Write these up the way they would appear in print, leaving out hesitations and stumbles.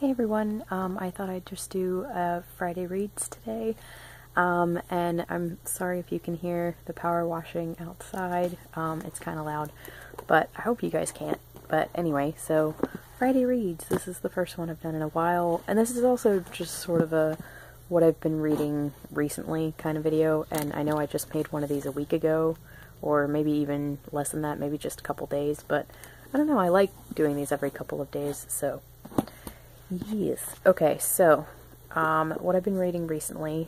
Hey everyone, I thought I'd just do Friday reads today, and I'm sorry if you can hear the power washing outside. It's kind of loud, but I hope you guys can't. But anyway, so Friday reads, this is the first one I've done in a while, and this is also just sort of a what I've been reading recently kind of video, and I know I just made one of these a week ago, or maybe even less than that, maybe just a couple days, but I don't know, I like doing these every couple of days, so yes. Okay, so what I've been reading recently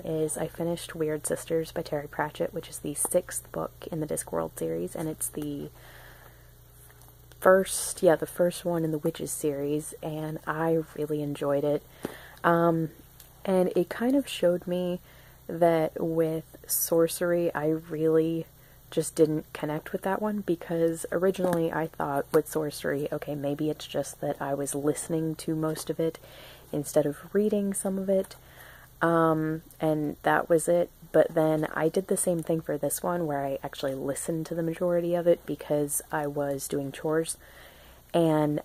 is I finished Weird Sisters by Terry Pratchett, which is the 6th book in the Discworld series, and it's the first one in the Witches series, and I really enjoyed it. And it kind of showed me that with sorcery, I really just didn't connect with that one, because originally I thought with sorcery, okay, maybe it's just that I was listening to most of it instead of reading some of it, and that was it. But then I did the same thing for this one, where I actually listened to the majority of it because I was doing chores, and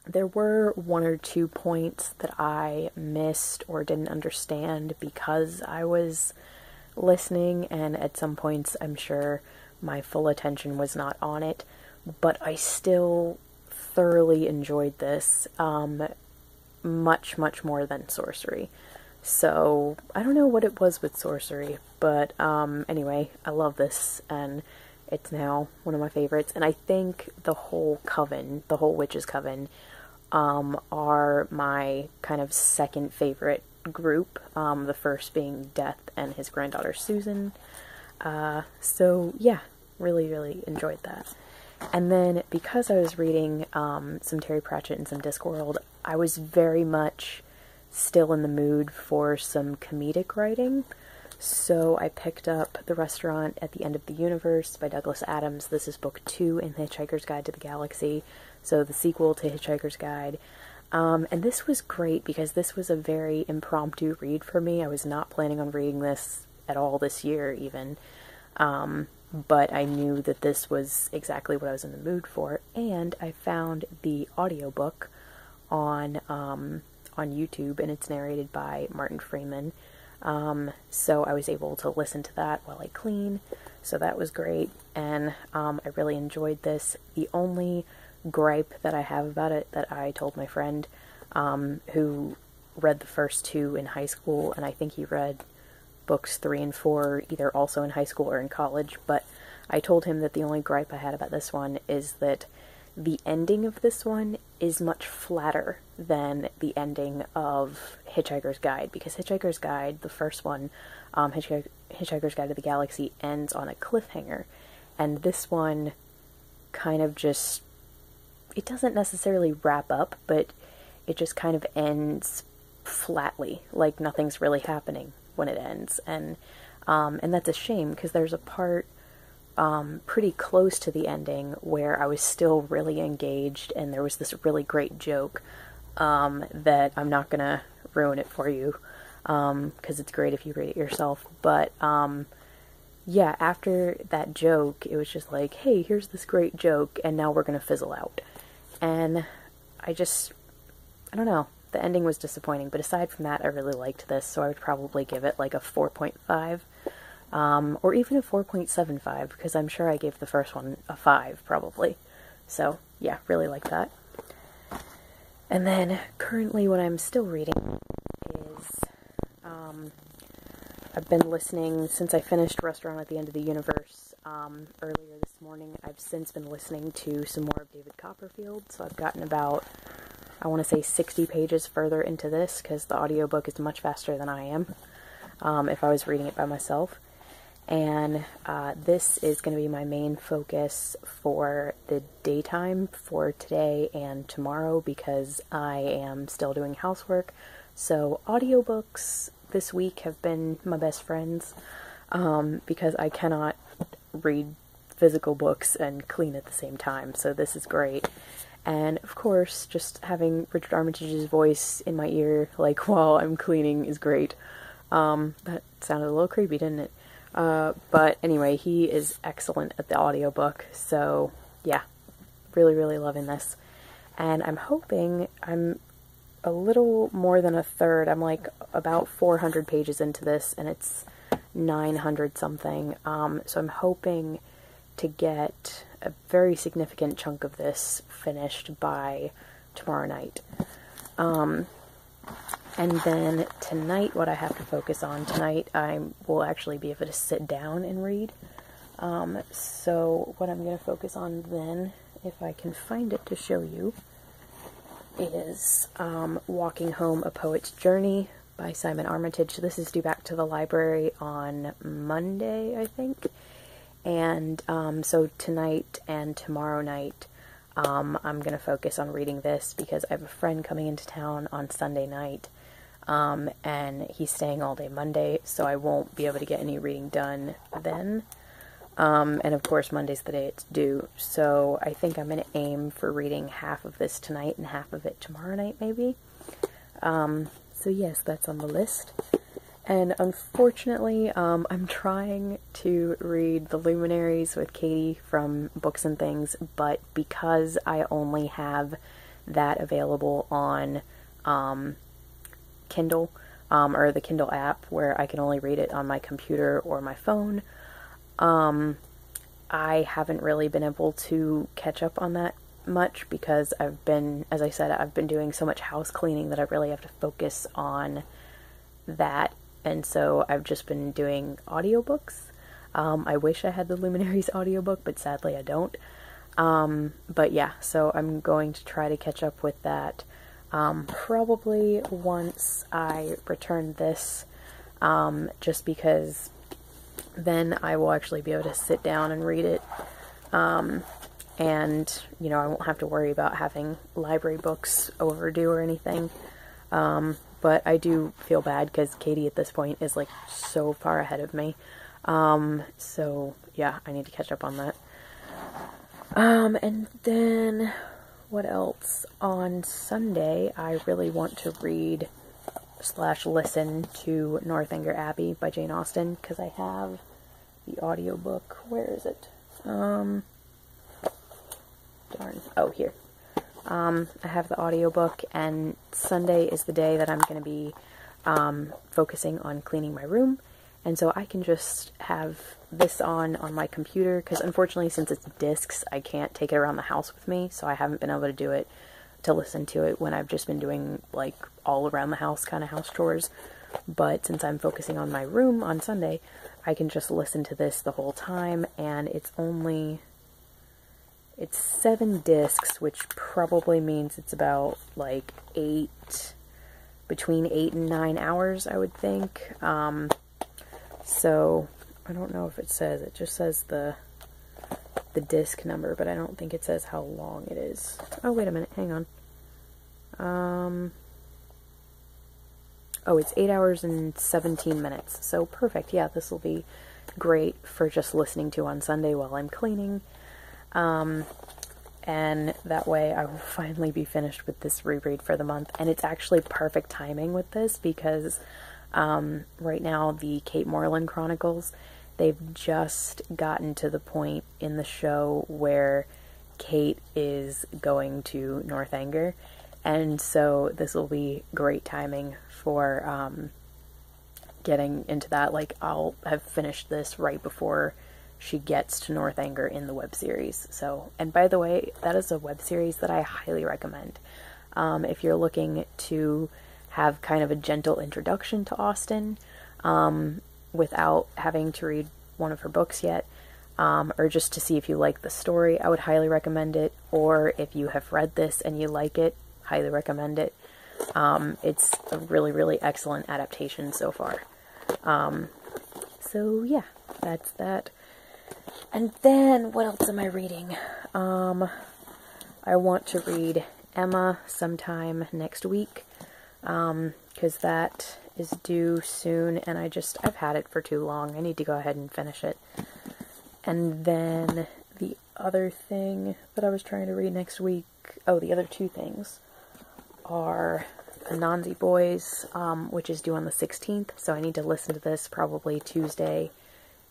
there were 1 or 2 points that I missed or didn't understand because I was listening, and at some points I'm sure my full attention was not on it, but I still thoroughly enjoyed this, much more than sorcery. So I don't know what it was with sorcery, but anyway, I love this, and it's now one of my favorites. And I think the whole coven, the whole Witches Coven, are my kind of second favorite group, the first being Death and his granddaughter Susan. So yeah, really enjoyed that. And then because I was reading some Terry Pratchett and some Discworld, I was very much still in the mood for some comedic writing. So I picked up The Restaurant at the End of the Universe by Douglas Adams. This is book 2 in The Hitchhiker's Guide to the Galaxy, so the sequel to Hitchhiker's Guide. And this was great because this was a very impromptu read for me. I was not planning on reading this at all this year even, but I knew that this was exactly what I was in the mood for, and I found the audiobook on YouTube, and it's narrated by Martin Freeman. So I was able to listen to that while I clean, so that was great, and I really enjoyed this. The only gripe that I have about it that I told my friend, who read the first 2 in high school, and I think he read books 3 and 4 either also in high school or in college, but I told him that the only gripe I had about this one is that the ending of this one is much flatter than the ending of Hitchhiker's Guide, because Hitchhiker's Guide, the first one, Hitchhiker's Guide to the Galaxy, ends on a cliffhanger, and this one kind of just, it doesn't necessarily wrap up, but it just kind of ends flatly, like nothing's really happening when it ends, and that's a shame, because there's a part pretty close to the ending where I was still really engaged, and there was this really great joke that I'm not gonna ruin it for you, because it's great if you read it yourself, but yeah, after that joke, it was just like, hey, here's this great joke, and now we're gonna fizzle out. And I don't know, the ending was disappointing, but aside from that, I really liked this, so I would probably give it like a 4.5, or even a 4.75, because I'm sure I gave the first one a 5, probably. So, yeah, really like that. And then, currently what I'm still reading is, I've been listening, since I finished Restaurant at the End of the Universe, earlier this morning, I've since been listening to some more of David Copperfield, so I've gotten about, I want to say 60 pages further into this, because the audiobook is much faster than I am, if I was reading it by myself. And this is going to be my main focus for the daytime for today and tomorrow, because I am still doing housework. So audiobooks this week have been my best friends, because I cannot read physical books and clean at the same time, so this is great. And of course, just having Richard Armitage's voice in my ear, like, while I'm cleaning is great. That sounded a little creepy, didn't it? But anyway, he is excellent at the audiobook, so yeah, really loving this. and I'm hoping I'm a little more than a third. I'm like about 400 pages into this, and it's 900 something. So I'm hoping to get a very significant chunk of this finished by tomorrow night. And then tonight, what I have to focus on tonight, I will actually be able to sit down and read. So what I'm going to focus on then, if I can find it to show you, is Walking Home, A Poet's Journey by Simon Armitage. This is due back to the library on Monday, I think. And so tonight and tomorrow night, I'm going to focus on reading this because I have a friend coming into town on Sunday night, and he's staying all day Monday, so I won't be able to get any reading done then. And of course Monday's the day it's due, so I think I'm going to aim for reading half of this tonight and half of it tomorrow night, maybe. So yes, that's on the list. And unfortunately, I'm trying to read The Luminaries with Katie from Books and Things, but because I only have that available on Kindle, or the Kindle app, where I can only read it on my computer or my phone, I haven't really been able to catch up on that much because I've been, as I said, I've been doing so much house cleaning that I really have to focus on that. And so I've just been doing audiobooks. I wish I had the Luminaries audiobook, but sadly I don't. But yeah, so I'm going to try to catch up with that probably once I return this, just because then I will actually be able to sit down and read it. And, you know, I won't have to worry about having library books overdue or anything. But I do feel bad because Katie at this point is like so far ahead of me. So yeah, I need to catch up on that. And then what else? On Sunday, I really want to read / listen to Northanger Abbey by Jane Austen because I have the audiobook. Where is it? Darn. Oh, here. I have the audiobook, and Sunday is the day that I'm going to be focusing on cleaning my room, and so I can just have this on my computer, because unfortunately since it's discs, I can't take it around the house with me, so I haven't been able to do it, to listen to it when I've just been doing like all around the house kind of house chores. But since I'm focusing on my room on Sunday, I can just listen to this the whole time, and it's 7 discs, which probably means it's about like between 8 and 9 hours, I would think. So I don't know if it says, it just says the disc number, but I don't think it says how long it is. Oh, wait a minute, hang on. Oh, it's 8 hours and 17 minutes. So perfect. Yeah, this will be great for just listening to on Sunday while I'm cleaning. And that way I will finally be finished with this reread for the month. And it's actually perfect timing with this because right now the Kate Morland Chronicles, they've just gotten to the point in the show where Kate is going to Northanger. And so this will be great timing for getting into that. Like, I'll have finished this right before she gets to Northanger in the web series. So, and by the way, that is a web series that I highly recommend. If you're looking to have kind of a gentle introduction to Austen, without having to read one of her books yet, or just to see if you like the story, I would highly recommend it. Or if you have read this and you like it, highly recommend it. It's a really, really excellent adaptation so far. So yeah, that's that. And then, what else am I reading? I want to read Emma sometime next week, because that is due soon, and I've had it for too long. I need to go ahead and finish it. And then the other thing that I was trying to read next week, the other 2 things, are Anansi Boys, which is due on the 16th, so I need to listen to this probably Tuesday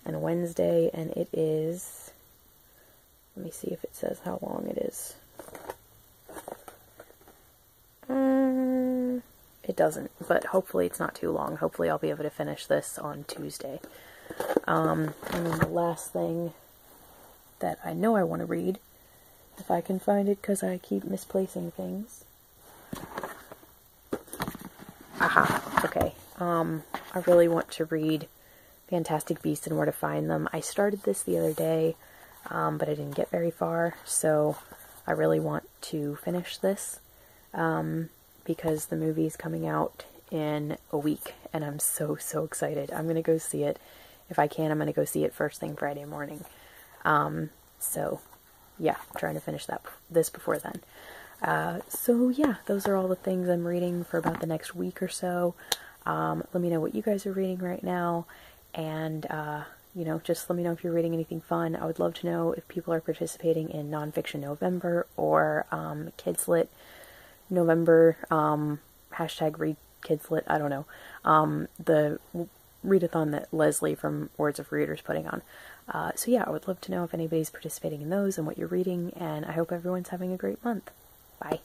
and Wednesday, and it is, let me see if it says how long it is. it doesn't, but hopefully it's not too long. Hopefully I'll be able to finish this on Tuesday. And then the last thing that I know I want to read, if I can find it because I keep misplacing things. Aha, okay. I really want to read Fantastic Beasts and Where to Find Them. I started this the other day, but I didn't get very far, so I really want to finish this, because the movie's coming out in a week, and I'm so excited. I'm going to go see it. If I can, I'm going to go see it first thing Friday morning. So, yeah, I'm trying to finish this before then. So yeah, those are all the things I'm reading for about the next week or so. Let me know what you guys are reading right now, and, you know, just let me know if you're reading anything fun. I would love to know if people are participating in Nonfiction November, or, Kids Lit November, hashtag read Kids Lit, I don't know, the readathon that Lesley from Words of Reader is putting on. So yeah, I would love to know if anybody's participating in those and what you're reading, and I hope everyone's having a great month. Bye.